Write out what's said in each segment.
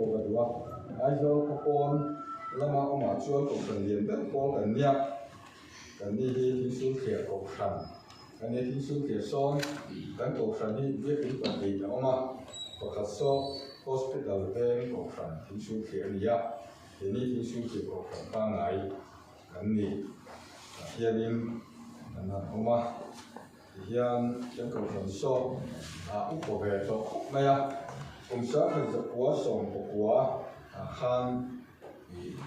ko ga duwa ai zo ko kon lama ko ma chuan ko kan lien da ko kan nia kan ni hi thi su khia ko khan kan ni thi su khia son kan ko khan hi ve ki pa ni da ma ko kha so hospital ve ko khan thi su khia nia ni thi su khia ko khan pa ngai kan ni hianin kan na oma hian kan ko khan so u ko ve to maya cùng sáng thìจะกัวส่งกัวข้าง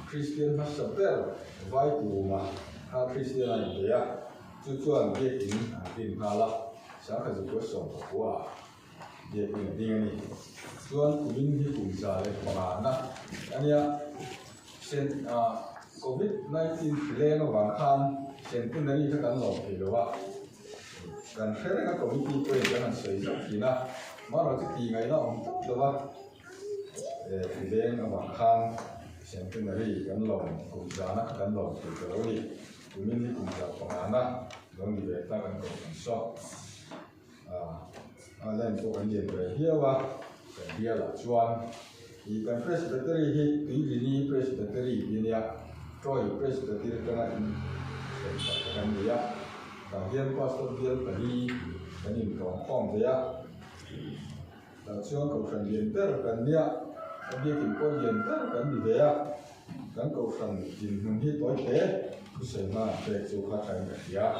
Christian มาสับเตอร์ไว้ตัวมาข้า Christian อะไรเดียจู่ๆอันเดียกินมาละsáng thìจะกัวส่งกัวเดียกินดิ้งนี่ส่วนกลุ่มที่กลุ่มจ่าเลยประมาณนะอันนี้เช่นCOVID-19 เล่นวางข้างเช่นที่นั่นนี่ถ้ากันหลอกหรือว่ากันแค่นั้นก็มีที่เป็นกันเสียสักทีนะmà rồi cái gì ngày đó ông tốt được không? Thì đen ở bằng khang xem cái này đi cắn lồng cùng giá nó cắn lồng từ từ đó đi tụi mình đi cùng giá bằng án đó nó đi về ta cần còn sót lên cô anh nhìn về here và here là chuan thì cần presbytery thì tùy vì presbytery như này rồi presbytery cái này cái gì á và hiện pastor hiện phải đi cái nhìn còn không thế á chuan cầu thần điện tơ cần nia cái việc kiểm quan điện tơ cần gì vậy à cần cầu thần điện mình hi tối thế cứ xem mà để chú phát triển cái gì à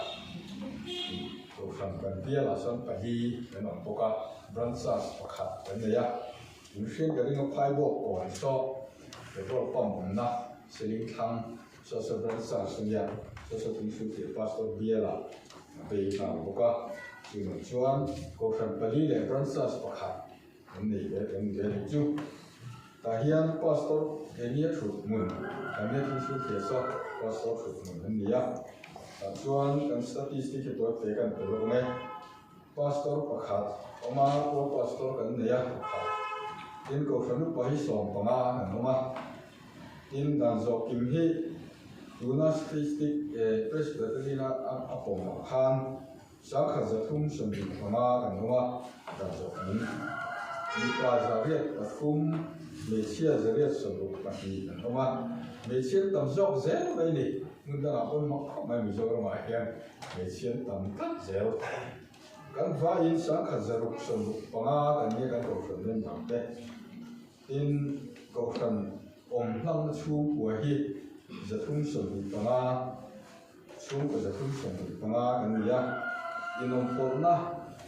cầu thần cần bia là sân phải đi cái nó có cả branches và khát cái này à những xuyên cái nó phai bộ còn so cái đó phong mình na sẽ linh thang so branches sinh ra so tiếng suy thì pastor bia là về nào có cả chỉ một chuan cầu thần phải đi để branches và khát cái này cái chú ta hiện pastor cái này chụp mượn cái này thì số thiệt sao pastor chụp mượn cái này à chuan cái statistic cái tuổi về cái tuổi lúc này pastor bậc hạt ông có pastor cái này à tin cầu phần lúc bảy sòng bằng ông tin đàn dọc kim hi tuna statistic presbytery na apong khan sáng khởi giờ thung sầm bị bằng ông đàn dọc mìnhมีปลาจะเรียกปฐุมเมเชียจะเรียกสรุปปฏิบัติเพราะว่าเมเชียต่ำจอกเซลไปนี่มึงต้องเอาคนมาไม่มีจอกมาเฮียนเมเชียต่ำตัดเซลกันฟ้าอินสังขารจะรุกสรุปปังอากันนี้กันก็คนเล่นต่ำเต้อินก็คนองค์นั่งชูหัวฮีจะทุ่งสรุปปังอาชูก็จะทุ่งสรุปปังอากันนี้อ่ะอินองค์คนนะ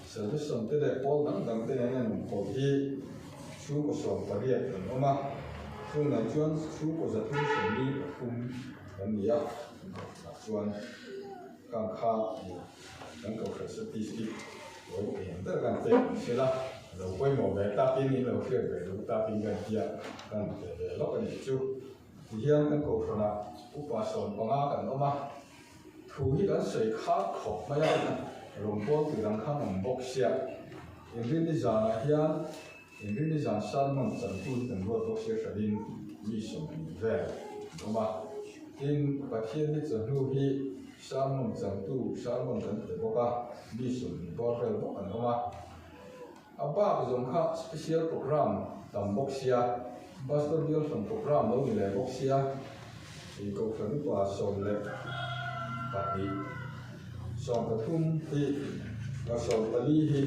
เสร็จส่งเตะบอลดังเตะเนี่ยหนุ่มคนที่ชูก็ส่งไปเรียกกันออกมาช่วงนั้นชวนชูก็จะทุ่งสมีทุ่งกันนี้อ่ะชวนกางข้าวนั่นก็คือสถิติโดยเห็นแต่กันเตะใช่ละเราไปหมดเลยตาปีนี้เราเชื่อไปเราตาปีกันเดียกันเตะแล้วกันจู่ที่เฮียนกันก็คือนะอุปสมปังอากันออกมาถูกที่กันใส่ข้าวขบไม่ได้หลวงพ่อถือดังข้างหนุ่มบกเสียอย่างที่นิจานะเฮียนอย่างที่นิจาสันมันจันทุนถึงรถบกเสียสดินมีสมบูรณ์แบบออกมาที่ประเทศนี้จะรู้ที่สันมันจันทุสันมันจันทุบอกว่ามีสมบูรณ์แบบออกมาอาบ้าก็ส่งข้า special program ตามบกเสียบัสตัวเดียวส่งโปรแกรมเรามีเลยบกเสียที่ก็คือว่าส่งเลยปฏิส่งกระทุ่มที่เราส่งตะลีที่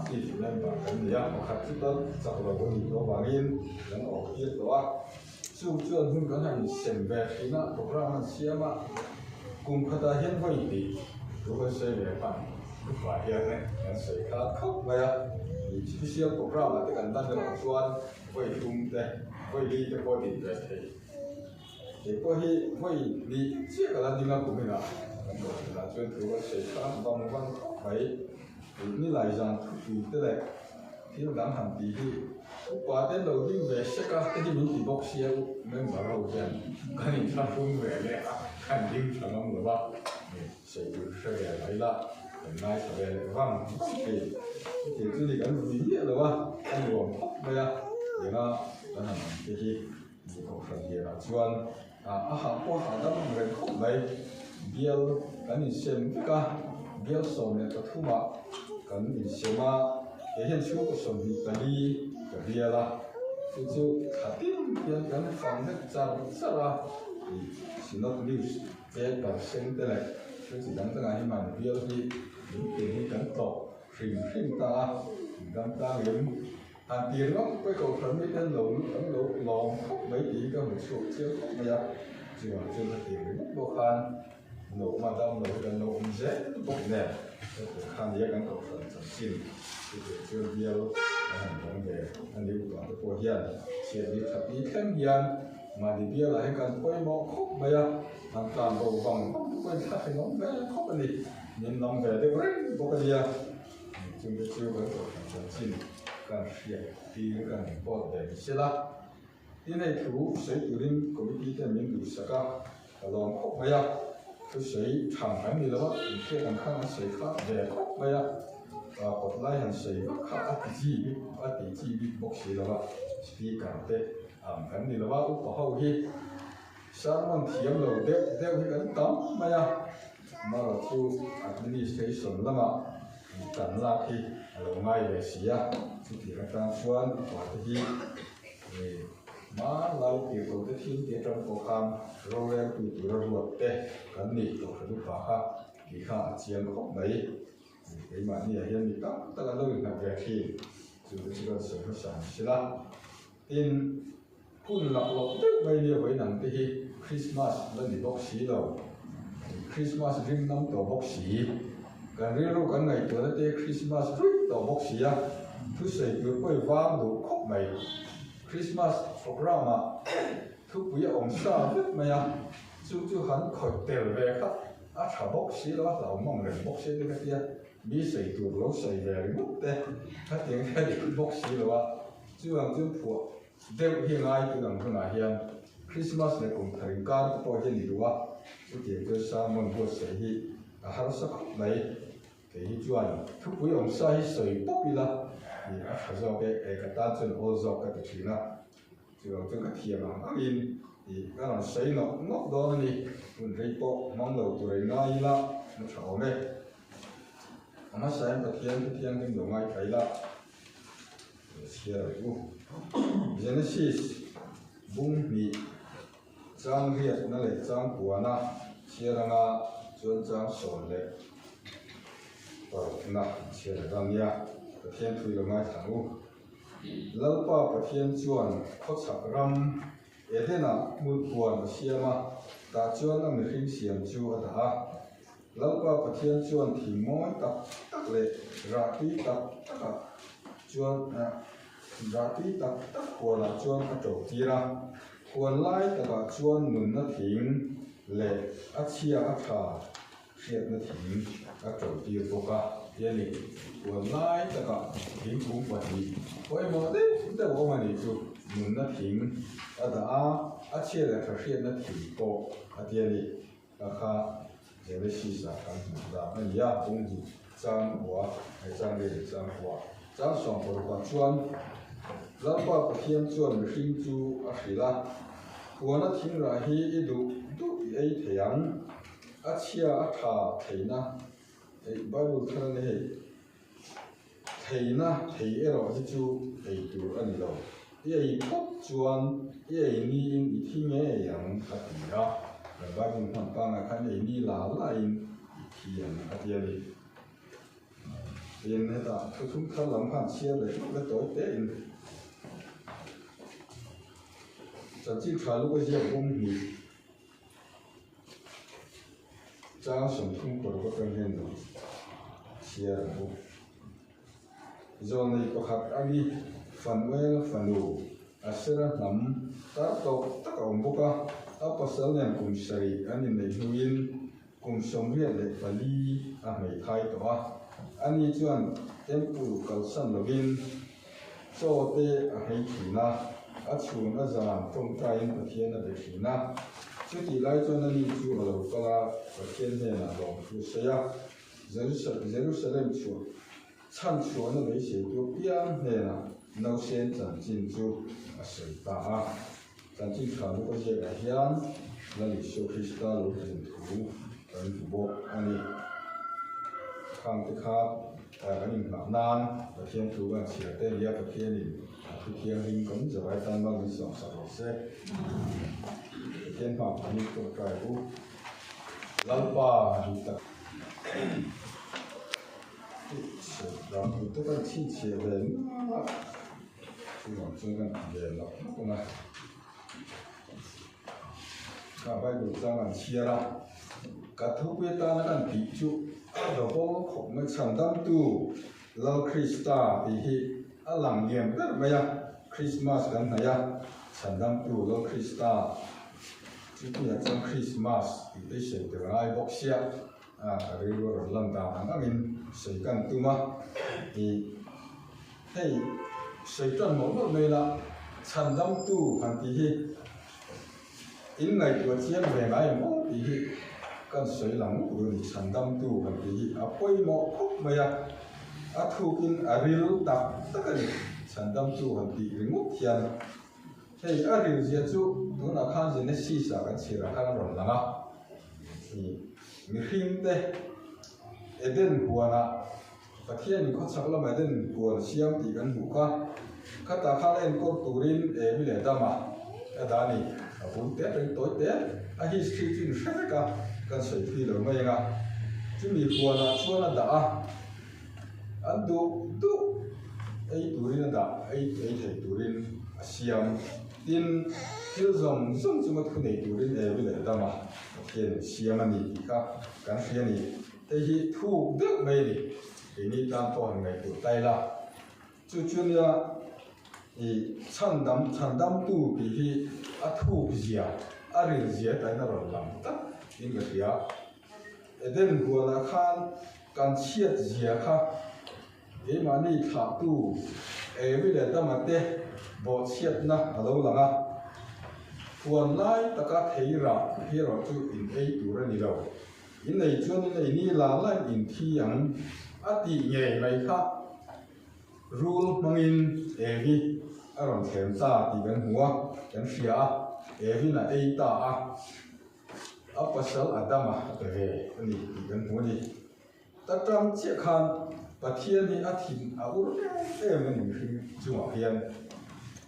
ที่นั่นแบบนี้อย่างขัดที่ต้นจากเราคนนี้เราบางอินแล้วออกเยอะตัวสู้จนหุ่นกันให้เสียงแบบที่นั่นโปรแกรมมันเสียมากกลุ่มพัฒนาเห็นไว้ดีรู้ว่าเสียแบบปันว่าเฮียเนี่ยมันเสียขาดเข้าไปอ่ะที่เสียโปรแกรมอะไรกันตั้งแต่หลังส่วนไว้ทุ่มแต่ไว้ดีแต่พอดีแต่ที่พอที่ไว้ดีเสียกันดีมากกว่าไม่ละlà chuyện thứ ba sẽ phát bằng văn phải như lại rằng thì thế này khi nó làm hàng tỷ thì qua đến đầu tiên về sẽ có cái gì mình chỉ bóc xe nên bảo đầu tiên cái này ta không về đấy khẳng định là nó người ba sẽ về lấy là hôm nay sẽ về vâng thì cái gì cái gì là ba anh gồm bây giờ thì nó làm cái gì có phần gì là chuyên hàng qua hàng đó người không lấy biel kan in sem ka biel som ne ka thuma kan in sema ke hen chu ko som hi tali ka biela chú khá tiếng hiện gần phòng hết chào rất là chỉ nó news về cả sinh thế này cái gì đáng cái mà việc gì những cái gì cần tổ hình ta gần ta liền tiền nó cái cầu thần mấy tên lồng mấy tỷ cái một số chiếc bây giờ chỉ là chưa có tiền đến bộ khan nổ mà đông nổ gần nổ dễ bốc nè cái khan gì cái cầu thần chẳng xin cái chưa nhiều anh về anh đi vào cái phố hiền xe đi thật đi thêm hiền mà đi bia lại cần quay mò khóc bây giờ hàng toàn bộ vòng quay thật thì nó bé khóc anh đi nhìn lòng về đây rất bốc cái gì chúng ta chưa có cầu thần chẳng xin cần hiện thì cần bỏ để xe laที่ในถูใช้ตัวนี้ก็ไม่ดีแต่ยังดูสักการลองคบไปอ่ะคือใช้ทางแบบนี้แล้วว่าเพื่อนข้างใช้ข้าเด็กคบไปอ่ะกดไล่หันใช้ข้าอัติจีบีบอกใช้แล้วว่าสปีกันเตะแบบนี้แล้วว่าอุปหัวที่สามวันเที่ยงเราเด็กที่กันตั้มไปอ่ะมาเราทูอันนี้ใช้ส่วนละมากันลากที่เราไม่ได้เสียที่ที่เราการชวนกว่าที่มาเราเกี่ยวกับที่เกี่ยวกับโปรแกรมโรงแรมตัวรวดเตะกันนี่ตัวรูปภาพที่ข้าเชียงคบไหนไอ้มาเนี่ยยังมีตั้งแต่เราหนักแก่ที่จุดที่เราเสริมสร้างใช่ละอินคุณหลักตึ๊กไปเนี่ยไว้หนังที่คริสต์มาสแล้วนี่บอกสีเราคริสต์มาสริมน้ำตัวบอกสีการเรียนรู้กันไงตัวนั้นเตะคริสต์มาสริมตัวบอกสีอ่ะทุกสิ่งอยู่ไปวางดูคบไหมคริสต์มาสโปรแกรมอ่ะทุกปีองศาเล็กไหมอ่ะจู่ๆหันคอยเตะเลยครับชาวบอกสีแล้วเรามองเห็นบอกสีได้แค่เดียวมีใส่ตัวเราใส่เลยหมดแต่ถ้าเตียงแค่เด็กบอกสีแล้วว่าจู่ผัวเด็กเฮียง่ายตัวหนังขนาดเฮียคริสต์มาสในกลุ่มไทยการก็เห็นดีว่าตัวเด็กก็สามารถบวชใส่ที่หาสักไหนแต่ที่จวนทุกปีองศาที่ใส่ปุ๊บอีละนี่เขาจะเอาไปกระตุ้นจนโอซอกกันถึงนะจู่ก็เทียมอ่ะอินอีก็เราใช้นกโดนนี่มันรีบมองเราตัวง่ายละมันชอบเลยมาใช้กระเทียมกันอยู่ง่ายไปละเชียร์อยู่ Genesis บุ้งมีจางเรียกนั่นแหละจางปัวนะเชียร์งาจนจางสอนเลยต่อนะเชียร์กันเนี่ยกระเทียมคุยกันง่ายทั้งอู้แล้วป้ากระเทียมจวนเขาสักรำเดี๋ยวนะมือปวนเชียร์มาตาจวนนั่นไม่ขึ้นเสียงจูอัตฮะแล้วป้ากระเทียมจวนที่ม้อยตักเลยราตีตักจวนราตีตักควรจวนกระจกจีระควรไล่ตักจวนหนุนนาถิงเละอัจฉริยะขาเสียนาถิงกระจกจีโฟกะเยลิควรไล่ตักถิงคุ้มปฏิโอ้ยมาเด้แต่ว่ามันนี่จูหนุนนาถิงอัจฉริยะขาเสียนาถิงโกอันเยลิราคาเจริญศีรษะกันดาไม่ยากตรงนี้จางหัวให้จางเรียจางหัวจางสองคนกว่าชวนแล้วก็เทียมชวนหิ้งจูอาศิละหัวนัดทิ้งราฮีอีดูไอเถียงอาเชียอาถาเถียนะไอไบเบิลท่านนี่เถียนะเถียเราที่จูไอดูอันนี้เราไอพบชวนไอนี่อีที่เงี้ยอย่างขัดเนียแต่ไบเบิลท่านตั้งแต่ขันไอนี่ลาไลน์อีที่อย่างขัดเนียนี่เรียนให้ตาทุกท่านหลังผ่านเชียเลยแล้วตัวเต้นจะจิ้มขาลูกก็เยี่ยมบุ้งหีจ้าสมทุ่งกดก็เป็นเห็นดูเชียร์บุ้งจนในประคับอันนี้ฝันเวลฝันดูอาศัยน้ำตาโตตะกอนบุกะเอาภาษาเนี่ยกุมสรีอันนี้ในหุ่นกุมสมเรียเลยฝันลีไม่ไทยตัวอันนี้จวนเต็มปูกัลสันลวินโซเตะให้ขีนะอาชูนอาจารย์ตรงใจประเทศนั้นเลยขีนะชุดที่ไล่จวนนั้นนี่จูเราก็ละประเทศเนี่ยนะลองดูเสียเยรูซาเล็มชัวชั้นชัวนั่นไม่ใช่ตัวเปียนเนี่ยนะเราเส้นจันจินจูอาศัยตาจันจินขาลูกก็เยอะเฮียนนั่นลิโชคริสตาลูกจินถูกันถูกอันนี้ข้างที่ครับอันนี้หนานประเทศถูกกันเสียเตลียประเทศนี้ท thiền hình cũng giờ ai tan bao lý sòng sòng xe thiên phạm hình cũng trái vũ lăng ba hình tập rồi tôi đang chi chia đến chúng ta về nó cũng là cả bài đủ ra làm chia ra cả thứ quyết ta nó đang bị trụ rồi có khổng mới chẳng đam tu lâu Christa thì làng nghiệm rất là mấy Christmas gần này chẳng đam tu lâu Christa chúng ta trong Christmas thì tôi sẽ được ai bốc xia cái rồi lần đầu tháng mình sẽ cần tu mà thì hey sẽ chọn một lúc này là chẳng đam tu hàng thì in ngày tuổi chiến về ngày một thì cần sấy lắng của người sản đam tu bằng thì quay mỏ khúc mày thu kinh ril tập tất cả những sản đam tu bằng thì ngút thiền thì ril diệt chú nó là khăn gì nó xì xả cái chỉ là khăn rồi lắm thì người phim đây Eden buồn và thiên mình có chắc là mấy Eden buồn xiêm thì gần ngủ qua các ta khăn lên có turin để bị lệ tâm đó này bốn tết đến tối tết history chuyện rất cả cần sấy phi rồi mấy chứ mình buồn xua là đã anh đủ ấy turin là đã ấy thầy turin xiêm tin tiêu dùng dùng cho một cái này turin để bị lệ tâm thiên xiêm anh đi cả cái thiên này thì thu được mấy này thì ni tam to hàng ngày của tay là chú nha thì chẳng đam tu thì thu gì ril gì tại nó rồi làm tất in cái gì đến của là khan can chiết gì khác cái mà ni thả tu bây giờ ta mà thế bỏ chiết na ở đâu là quần lại ta cả thấy ra khi rồi chú in ấy tu ra đi đâu in này cho nên này ni là lại in thi yang thì nhẹ này khác rule mangin evi aron thêm ta thì bên hua bên phía evi là ai ta apasal adama về anh thì bên hua đi ta trong chiếc khăn và thiên thì thìn ur em mình khi chung ở hiền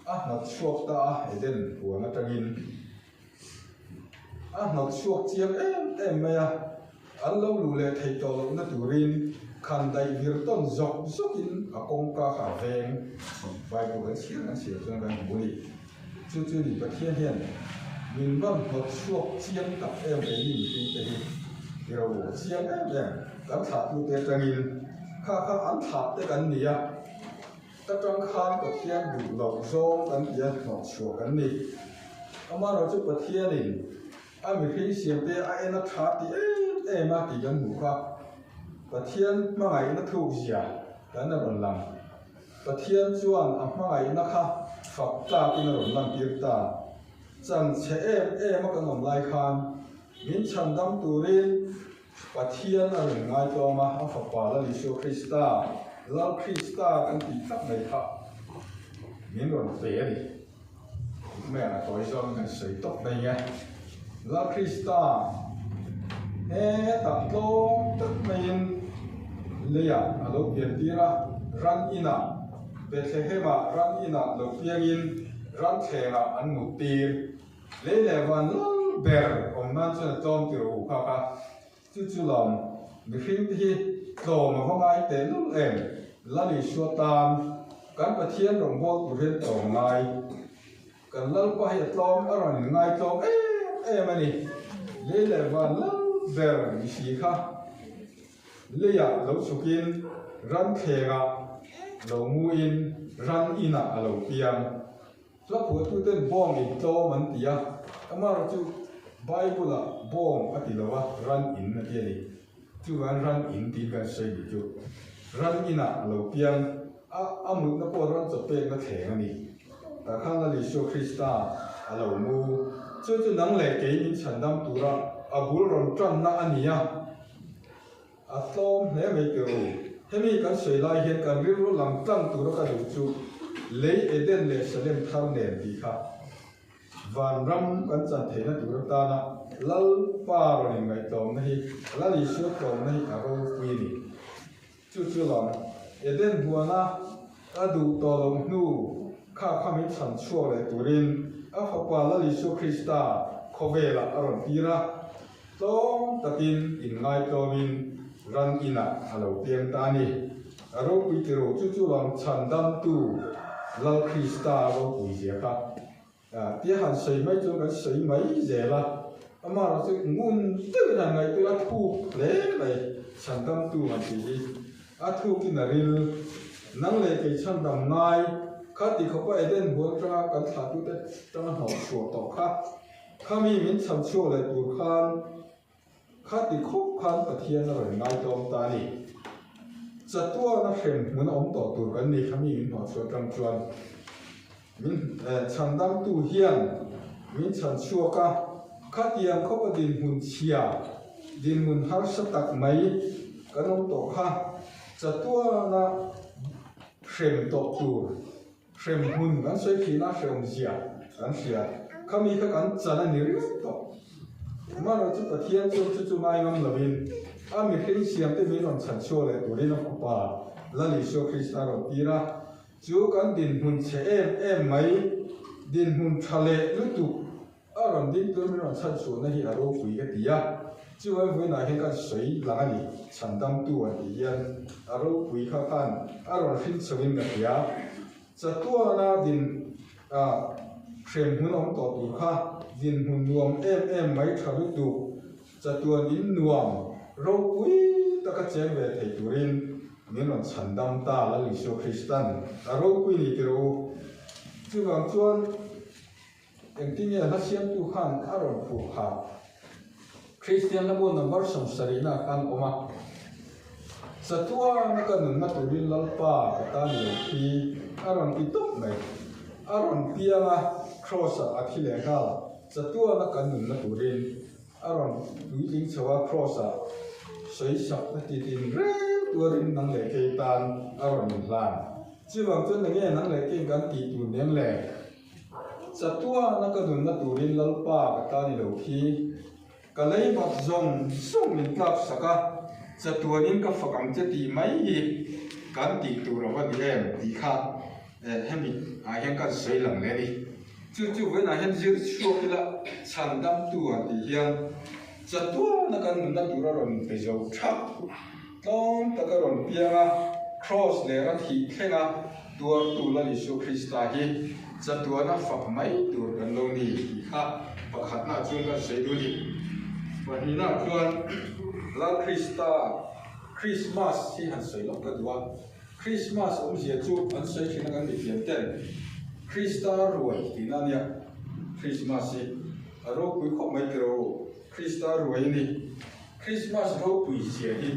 nó chuộc ta đến của nó trăng nó chuộc chiếc em mày anh lâu lù lệ thầy tổ nó tủ rin khăn đầy việc tôn dọc dốc in công ca khả vẹn vài bộ cái chiếc nó xỉa cho nó bố đi chú đi bật thiên hiền mình vẫn một chuộc chiếc tập em để nhìn đi để đi rồi chiếc em nè đám thả tu tế trăng in khá ăn thả tế gần nỉ tất trong khăn của thiên đủ lộc rong gần thiên nó chuộc gần nỉ mà nó chút bật thiên nỉ mình khi xiêm tế ai nó thả thì em mà thì gần ngủ qua và thiên mà ngày nó thu gì đó nó còn làm và thiên chuan mà ngày nó khác phật ta thì nó còn làm việc ta chẳng sẽ em mà còn làm lại khan miễn chẳng đam tu rin và thiên là người ngay cho mà Phật bà là Giêsu Christa là Christa cái gì tất này khác miễn còn về đi mẹ là tối do cái sấy tóc này nghe là Christa tập to tất mình lấy alo tiền tira ran ina Bethlehem ran ina lo piangin ran thera an mu tir lấy lệ van ber man cho tom tiru kha chu lom mi phim thì to mà không ai tên lúc em là đi xua tam cán bát thiên rồng vô của thiên tổ ngay cần lal qua hiện tom ở rồi ngay tom em này lấy lệ van ver mi si kha lấy lo sukin ran thera lo muin ran ina lo piang là phụ tu tên bom in to man tia ama chu Bible là bom ati lo ran in na tia ni chu ran in ti ka sei di chu ran ina lo piang amu na po ran cho pe na theng ni ta khang la li Giêsu Christa lo mu chu nang le ke ni chan dam tu ra abul ron tran na ania tom ne me ke ru hemi kan sei lai hian kan ri ru lam tang tu ra ka du chu lấy Eden le Salem thang nền thì khác van ram kan chan thei na tur ta na lal pa ro ni ngai tom nei la li shu tom nei a ro pi ni chu lam Eden buana adu to long nu ข้ามิฉันชั่วเลยตุรินอาฟปาลลิสุคริสตาโคเวลาอรอนตีระต้องตัดินอินไงตัวมินรันอินะฮัลโหลเตียงตานีอารมณ์วิตรจู่ๆลองฉันดันตูลลคริสตาเราปุยเสียค่ะเดี๋ยวหันใส่ไม่จงกันใส่ไม่เสียละอามาเราจะงุนตึ้งยังไงตัวทูเล่เลยฉันดันตูมันทีอาทูกินริลนั่งเลยไปฉันดำนายข้าติเขาไปเดินหัวจ้ากันขาดตัวเด็ดจ้าหอบชัวต่อข้ามีมินฉันชั่วเลยตัวข้าติคบคันปะเทียนอะไรง่ายตรงตานี่จัดตัวนักเรียนเหมือนอมต่อตัวกันนี่ข้ามีมินหัวชัวจังจวนมินฉันดำตู้เฮียนมินฉันชั่วข้าเตียงเขาไปดินหุ่นเชียดินหุ่นฮาร์สตักไหมกันอมต่อข้าจัดตัวนักเรียนต่อตัวเรียนหุ่นกันใช้ขีนักเรียนเชียกันเชียข้ามีแค่กันจันนี่เรื่องต่อมาเราจะปะเทียนจู่ๆไม่งำละวินมีคริสเตียนที่มีนนฉันชั่วเลยตัวนี้นะป่าละลิโชคริสต์เราตีระจู่กันดินหุ่นเชไหมดินหุ่นทะเลลุตุเราดินตัวมีนนฉันชั่วนั่นที่เราคุยกันดีอ่ะจู่ไอ้พวกนั้นเห็นกันสวยหลังนี้ฉันดำตัวดีอ่ะเราคุยข้ากันเราฟินสวินกันดีอ่ะจัตัวน่ะดินเชื่อมหุ่นอมต่อตัวข้าดินหุ่นรวมไม่ทะลุตุจัตัวดินรวมเราคุยตะกัจเจนเวทตุรินมีนนฉันดำตาละลิโชคริสตันเราคุยนี่ที่เราจู่บางส่วนอย่างที่เนี่ยนักเสียงตุขันเราผูกขาคริสเตียนละมุนนับสมสรีนะกันออกมาจัตัวนักนุ่นมาตุรินลัลปาตานิโอพีเราปิดตุ๊บไหมเราเปียงครอสอาทิเลกาจัตัวนักนุ่นมาตุรินเราดูจริงเชื่อว่าครอสสวยสักติดินเร่ตัวรินนังเล็กเตันเราหนุนลานจีบางจนอย่างเงี้ยนังเล็กกันตีตุนยังเล็กจัตัวนักนุ่นมาตุรินลัลปาตานิโอพีก็เลยมาส่งมินกับสักจัตัวนี้ก็ฝังจะตีไม่กันตีตัวเราว่าดีตีขาให้มีเห็นกันสวยหลังเลยดิจู่ๆเวลาเห็นยืดชั่วไปละฉันดำตัวดีเฮียนจัตัวนักการนั่งตัวเราไปเจ้าชักต้องตะการเราเปียงcross เลยรัทีแค่ตัวละลิสุคริสต์ฮีจัตัวนั้นฝักไม่ตัวกันลงนี่ค่ะปักหัดหน้าจุ่มกันสวยดูดิวันนี้นะส่วนลาคริสต์มาสที่หันสวยลงกันว่าคริสต์มาสเสียจูอันสวยที่นั่งกันมีเพียงแต่คริสต์รวยที่นั่นเนี่ยคริสต์มาสเราคุยข้อไม่เกี่ยวคริสต์รวยนี่คริสต์มาสเราคุยเสียที่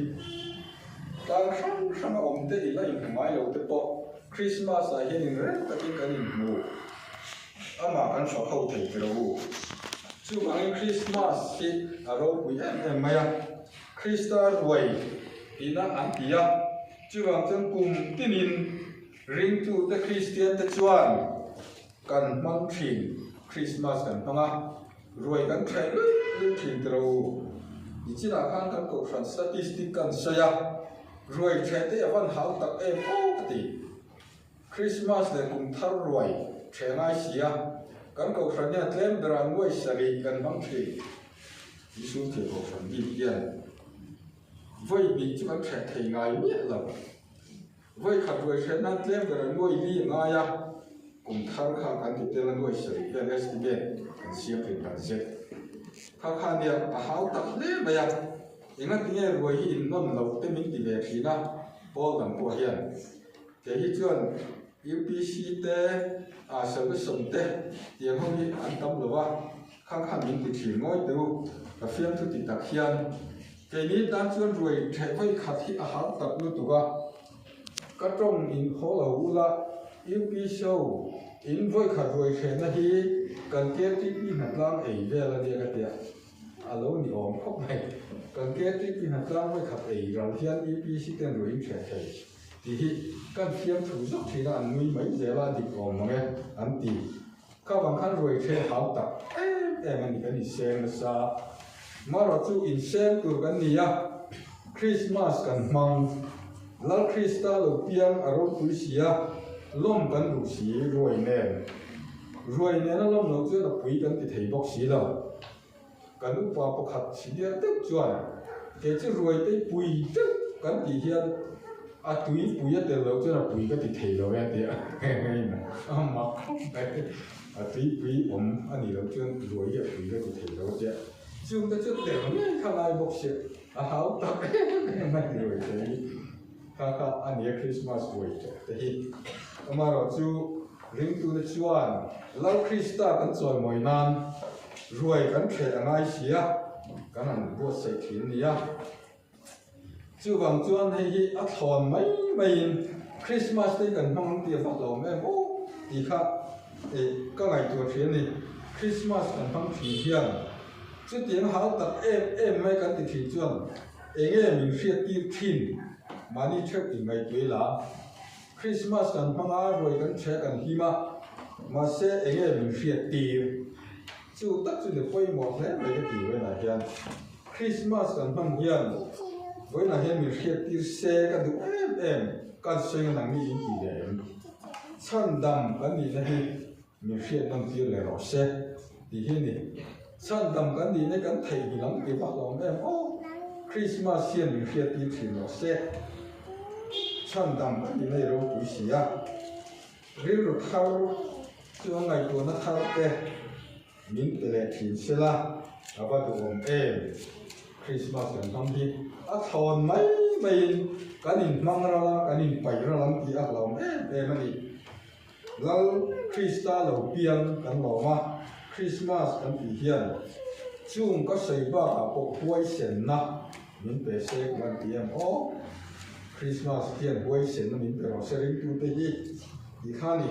การครั้งอมเตอีละอย่างไม่เราแต่พอคริสต์มาสเห็นเรื่องตะกี้กันอีกมูมากันชอบเข้าถึงเราจู่บางคริสต์มาสที่เราคุยไม่คริสต์รวยที่นั่นอันที่จู่บางจังกุมที่นินริงจูแต่คริสเตียนแต่จวนกันมังชินคริสต์มาสกันพังรวยกันใช้เลยชินเราอีจีน่าขันกันก็ฟังสถิติกันเสียรวยใช้แต่วันหาตักปกติคริสต์มาสเด็กกุมทารรวยใช้ง่ายเสียกันก็ฟังเนี่ยเต็มเดือนรวยสรีกันมังชินยิสุเกี่ยวกับฟังดีเดียนวัยมีจุกันใช้ไทยง่ายเนี่ยหรอวัยขัดรวยใช้นั่นเต็มเดือนรวยดีง่ายกุมทารข้ากันติดเดือนรวยสรีเป็นเอสติเบนกันเสียเป็นกันเสียข้าเนี่ยหาตักเล่ไปอย่างนั้นที่เนี่ยรวยอินนนเราเต็มมิติเบียทีนะพอกันพอเฮียนแต่ที่จวน UPC เตเซอร์วิสเตเดี๋ยวเขามีอันตั้มหรือว่าข้างมิติถี่ง่อยดูกับเฟียมทุติตักเฮียนแต่นี้ด้านจวนรวยใช้ไว้ขัดที่อาหารตักรู้ตัวก็ตรงอินโฮลาวูละ UPC อินไว้ขัดรวยใช้นาทีกันเก็บที่พี่หันล่างเวลาเดียกันเดียอารมณ์นี่อมเข้าไปกันเก็บที่พี่หันล่างไว้ขัดเราเทียน UPC เต็มรวยใช้ที่กันเทียมถูกสักทีละอันมีไม่เจริญดีกว่ามั้งอันตีข้าบางครั้งรวยใช้หาตักมันนี่กันนี่เซนซามาเราจู่อินเซนตัวกันนี่คริสต์มาสกันมังแล้วคริสต์เราเพียงอารมณ์ตุเสีย lom kan ru si roi nen na lom lo chu na pui kan ti thei bok si lo kan u pa pakhat si dia tek chuan ke chu roi te pui tek kan ti hian a tui pui a tel lo chu na pui ka ti thei lo ya ti a ma a tui pui ani lo chu roi ya pui ka ti thei lo ti chung ta chu tel me kha lai bok si a hau ta ma ti roi te kha ani Christmas roi te hi amaro chu ring tu the chuan lau Krista kan choi moi nan ruai kan the angai sia kan an bo sei thin nia chu wang chuan hei hi a thon mai Christmas te kan hmang ti fa lo me o ti kha ka ngai tu thian ni Christmas kan hmang thi hian chu tiang hau tak em mai kan ti thi chuan enge min hriat ti thin mani thek ti ngai tuila Christmas kan hmanga roi kan che kan hima ma se enge min hriat ti chu tak chu le poi mo hle mai ka ti we na hian Christmas kan hmang hian we na hian min hriat ti se ka du em kan seng nang ni in ti le chan dam kan ni na hi min hriat nam ti le ro se ti hi ni chan dam kan ni ne kan thei hi lam ti ba lo em o Christmas hian min hriat ti thin ro se chan dam kan ni nei ro pu sia ril ro thau chu ngai tu na thau te min te le thin sela aba du Christmas kan hmang hi a thon mai kan in hmang ra la kan in pai ra lam ti a lo ani lal Krista lo piang kan lo ma Christmas kan ti hian chung ka sei ba a po huai sen na min pe se kan ti am o Christmas hian huai sen na min pe ro se ring tu te hi ti khani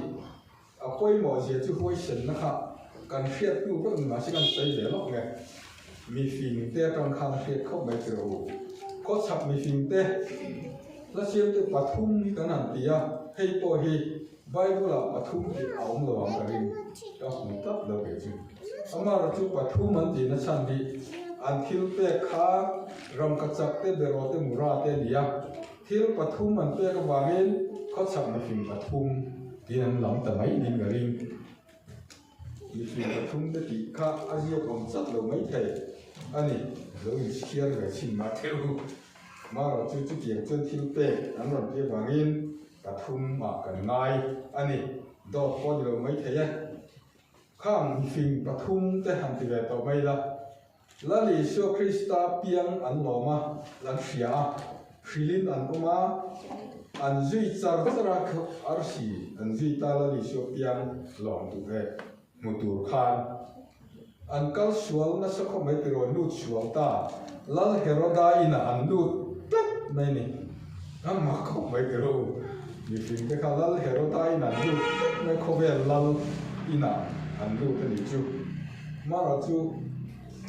a poi mo je chu huai sen na kha kan hriat tu ko ma se kan sei le lok nge mi phim te tong khang hriat khop mai te ro ko chap mi phim te la siam te pathum ni kan an tia hei po hi Bible la pathum ki aum lo ang karin ka hum tap lo ke chu amar chu pathum an ti na chan di an thil te kha ram ka chak te bero te mura te lia thil pathum an te ka wangin ko chap mi phim pathum ti an lam ta mai din garin mi phim pathum te ti kha azio kom chat lo mai the ani lo in chiar ga chin ma theu ma ro chu chu tiang chun thil te an ron te wangin pathum ma kan ngai ani do ko lo mai the ya kham phim pathum te han ti ve to mai la la li so Krista piang an lo ma lan sia philin an oma an zui char chara arsi an zui ta la li so piang lom tu ve mutur khan an kal sual na sa kho mai ti ro lut sual ta lal heroda ina an lut tak mai ni am ma kho mai ti ro ni phim te kha lal heroda ina lut mai kho ve lal ina an lut ni chu ma ra chu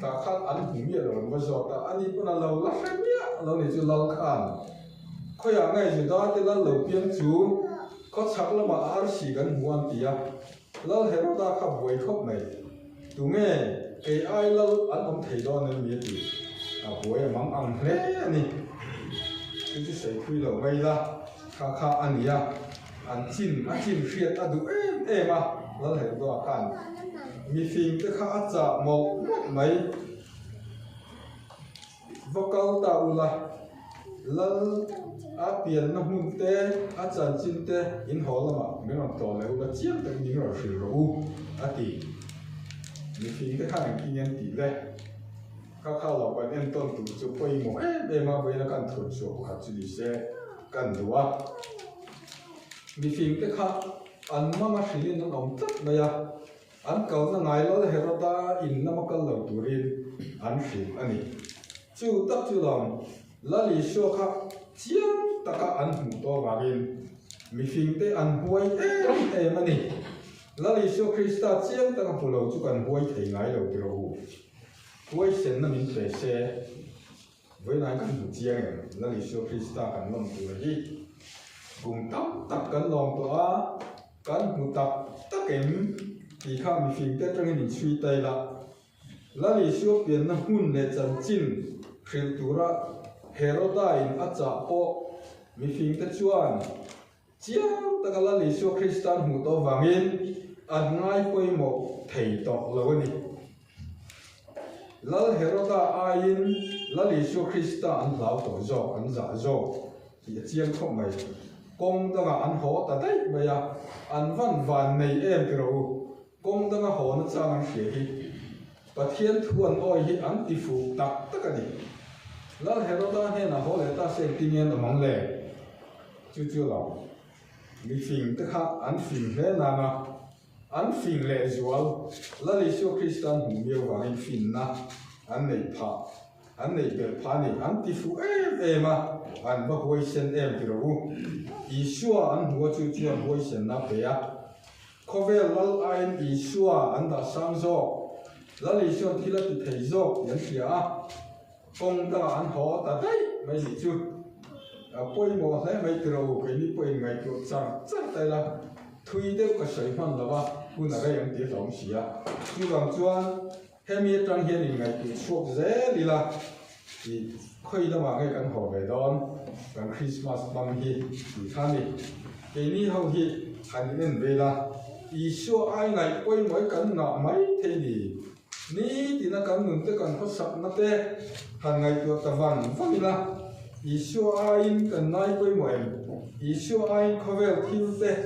ta khan an hum ye ro ma zo ta ani puna lo la hmia lo ni chu lal khan kho ya ngai ju da te lal lo piang chu kho chak la ma ar si kan huan tia lal heroda kha boi khop mai tu nge ke ai lal an om thei do ne mi ti a boi mang ang hle ani chu sei thui lo mai la kha ania an chin hriat a du em a lal heroda khan mi phim te kha acha mo mai vocal ta ula lal a pian na hun te a chan chin te in hol ma me ron to le ula chiam te ni ro shil ro u ati mi phim te kha ki nyan ti le kha lo kan en ton tu chu poi mo ma boi na kan thut chu kha chu di se kan duwa mi phim te kha an ma ma shilin an om tat ma ya an kal na ngai lo heroda in na ma kal lo turin an hrim ani chu tak chu lam la li sho kha chiam taka an hu to wagin mi phim te an huai ani la li sho Krista chiam taka pulo chu kan huai thei ngai lo ti ro huai sen na min pe se với nãy kan hu chiang la li sho Krista kan lom tu hi bung tak kan lom to a kan hu tak em thì khá mi phim te trong hình suy tay la la li sho pian na hun le chan chin khil tura heroda in acha po mi phim te chuan chiang ta la Lisu Christian hu to wangin an ngai poi mo thei to lo ni lal Heroda ain la Lisu Christian lao to zo an za zo ti chiang khom mai kong ta an ho ta dai mai ya an van nei em ro kong ta ho na chang an hre hi pathian thuan oi hi an ti fu tak tak ani lal Heroda he na ho le ta se tingen among le chu lo mi phình tức ha an phình thế nào mà an phình lệ zual la Lisu Christian hùng miêu và anh phình na an này bel pha này an ti fu em mà an ba hoi sen em thì đâu Isua an hua chu an hoi sen na pe à cover lal ain Isua an da sang zo la Lisu thì là ti thầy zo yan xia công ta an ho ta đây mấy gì chu bôi mồ thế mấy cái đầu cái ní bôi ngày kiểu chẳng tay là thui đều có水分了吧？不那个样子东西啊，就讲说，下面张些人ngày kiểu suốt dễ đi là, thì khơi đó mà cái cần học về đó, cần Christmas bằng hi, thì tham đi, cái ní hậu hi, hành nên về là, Isu ai ngày bôi mỗi cần nọ mấy thế gì, ní thì nó cần mình tới cần có sập nó té, hàng ngày kiểu tập văn là. Isu ain kan nai poi mo em Isu ain khovel thil te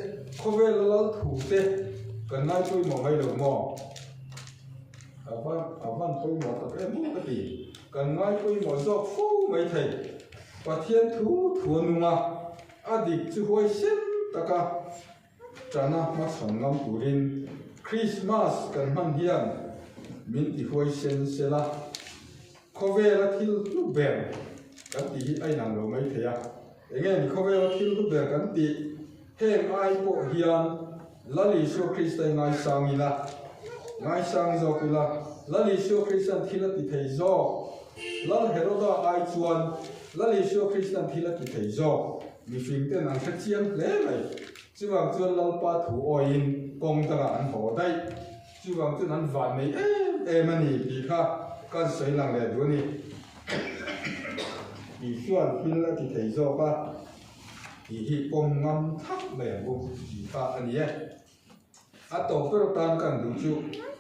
khovel lal thu te kan nai poi mo mai lo mo avan poi mo ta em mo ti kan nai poi mo zo fu mai thai pathian thu nunga adik chu hoi sen taka chana ma sangam turin Christmas kan man hian min ti hoi sen sela khovel thil lu ber kan ti ai nang lo mai thea engem khovel thil lu ber kan ti hem ai po hian la Lisu Christian ngai sangila ngai sang zo kila la Lisu Christian thila ti thei zo la Heroda ai chuan la Lisu Christian thila ti thei zo mi fing te nang thak chiang le mai chuwang chuan lalpa thu oin kong tanga an ho dai chuwang chuan an van nei em ani ti kha kan sei lang le du ni Isu thila ti thei zo ka hi pom ngam thak le bu ti kha ani e ato pero tan kan du chu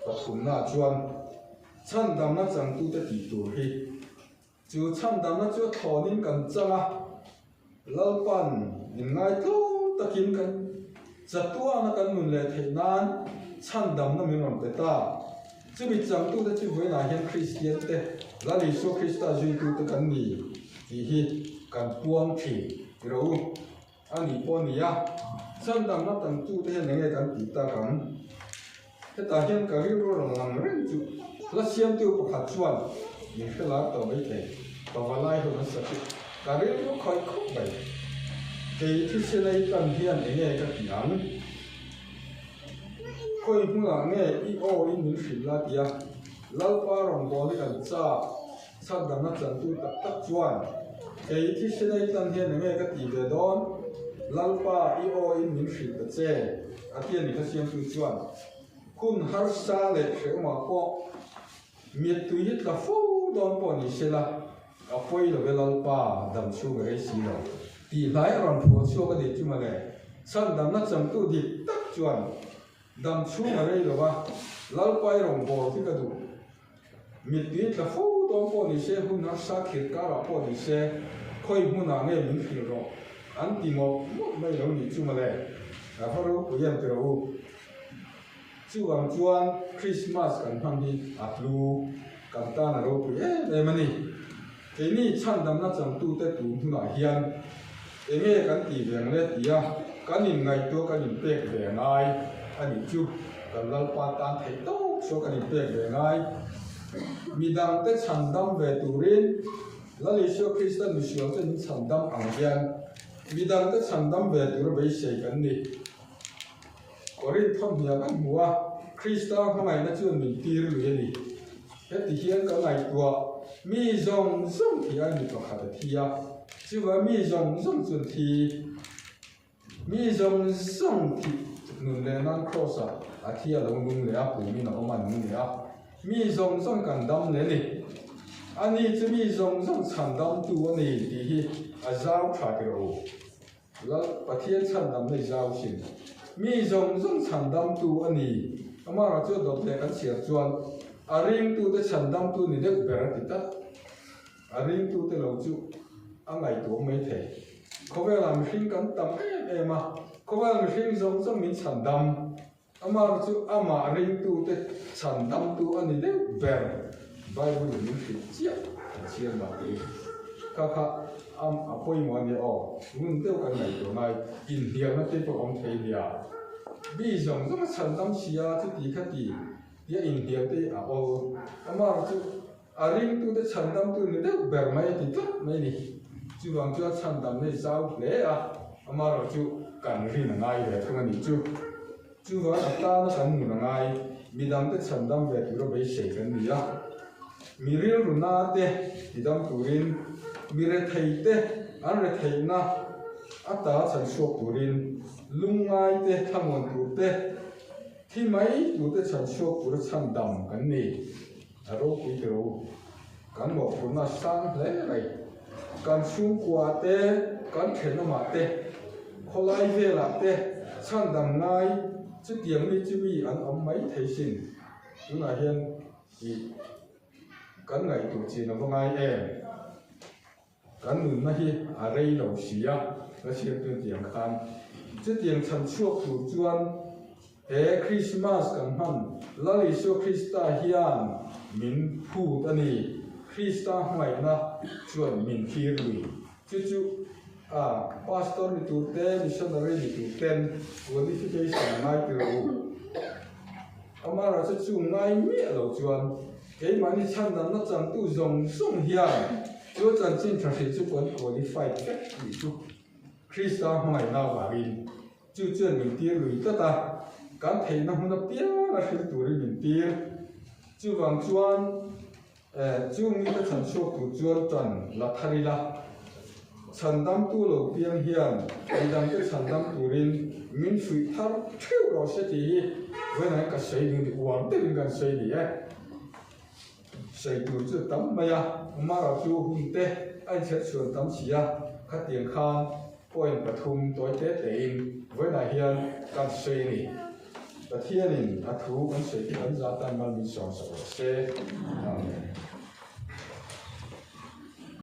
pathum na chuan chan dam na chang tu te ti tur hi chu chan dam na chu thonin kan changa lalpan in ngai to takin kan chatua na kan nun le theinan chan dam na min on te ta chu mi chang tu te chu voi na hian Christian te la Lisu Christa zui tu te kan ni ti hi kan puang thi ro ani ponia chan dam na tang tu te nge kan ti ta kan thế ta hiện cái điều đó là người chú là xem tiêu của hạt chuan những cái lá tàu mấy thế tàu vào lai thôi nó sẽ cái điều nó khỏi khúc vậy cái thứ xe này cần hiện để nghe cái tiếng khơi cũng là nghe ít ô ít những sự là kia lão ba rồng bò đi cần cha sát đam nó chẳng tu tập tập chuan cái thứ xe này cần hiện để nghe cái tiếng về đó lão ba ít ô ít những sự cái chế à tiền thì cái xem tu chuan kun har sa le se ma ko miet tu hit la fu don po ni se la a foi lo velal pa dam chu ge si lo ti lai ron pho chu ka de chu ma le san dam na cham tu di tak chuan dam chu ma re lo ba lal pai rong bo ti ka du miet tu hit la fu don po ni se hun har sa khir ka ra po ni se khoi mu na nge min khir ro an ti mo mai lo ni chu ma le a ho ro ku yan te ro chú ang chuan Christmas kan phang hi atlu kan ta na ro pu em ani ke ni chan dam na chang tu te tu huna hian enge kan ti veng le tia kan in ngai to kan in pek ve ngai ani chu kan lal pa tan thei to so kan in pek ve ngai midang te chan dam ve turin la Lisu Christian mission te ni chan dam ang hian midang te chan dam ve tur be sei kan ni Korin thom hiya kan mua Krista không ai nói chuyện mình tiêu rồi đi hết thì hiện cái ngày tua mi zong thì anh bị có khát thì à chứ mà mi zong chuyện thì mi zong thì nung lên ăn cross à thì à lồng nung lên à bùi mi nào mà nung lên à mi zong cần đâm lên đi anh ấy chứ mi zong chẳng đâm tu anh ấy thì à giao trả cái rồi là bắt thiên chân đam này giàu xin mi giống chân đam tu anh đi mà là chỗ đầu tiên cái chuyện chuan ring tu để chân đam tu này để bẻ ra tít ring tu để lâu chú anh ngày tu mấy thế có vẻ làm phim cắn tầm em mà có vẻ làm phim giống mình chân đam mà là chú mà ring tu để chân đam tu anh đi để bẻ Bible mình phải chia mà đi các apoi mà này muốn tiêu cái nàyตัวnày in hiền nó tiêu vào ông thầy liền bây giờ chúng ta chân đam xia chứ tí khác tí dia in hiền thì mà chú ring tu để chân đam tu này để bẻ mấy tí tốt mấy đi chú bằng chú chân đam này sao lẽ mà chú cần gì là ngay để thằng này chú vào ta nó cần muốn là ngay mi đam để chân đam về thì nó bị sệt cái gì Miril runa te idam turin mire thei te anre thei na ata chan suak turin lungai te thamon tu te thi mai tu te chan suak tur chan dam kan ni aro pui te ro kan mo purna sang le lai kan sung kwa te kan thena ma te kholai ve la te chan dam ngai chu tiang ni chu bi an mai thei sin tuna hian cái ngày tụ chỉ nó không ai cái người mà hi rây lâu xí nó sẽ tuyên tiền khan chứ tiền chân chuộc tụ chuan Christmas kan han lali so Christa hian min phu tani Christa mai na chuan min thi rui chu pastor ni tu te missionary ni tu ten qualification mai tu amara chu ngai mi lo chuan cái mà đi chăn nó chẳng tu dùng sung hiền chúa chẳng xin thật sự chú quân qualify cách gì chú Christa hoài nào bà in chú chuyện mình tiêu lùi tất ta cảm thấy nó không nó biết là khi tuổi mình tiêu chú vàng chuan chú nghĩ là chẳng số của chuan toàn là thay là chẳng đam tu lâu biếng hiền cái đam cái chẳng đam tuổi mình suy thar thiếu rồi sẽ thì với này cả xây dựng được hoàn tất gần xây đi xây dựng cho tấm mày mà là chú hùng tê anh sẽ chuẩn tấm xí các tiền khan point bát thùng tối tết tiền với này hiền cần xây đi và thiên linh thú cần xây thì ấn giá tan ban mình sòng sòng xe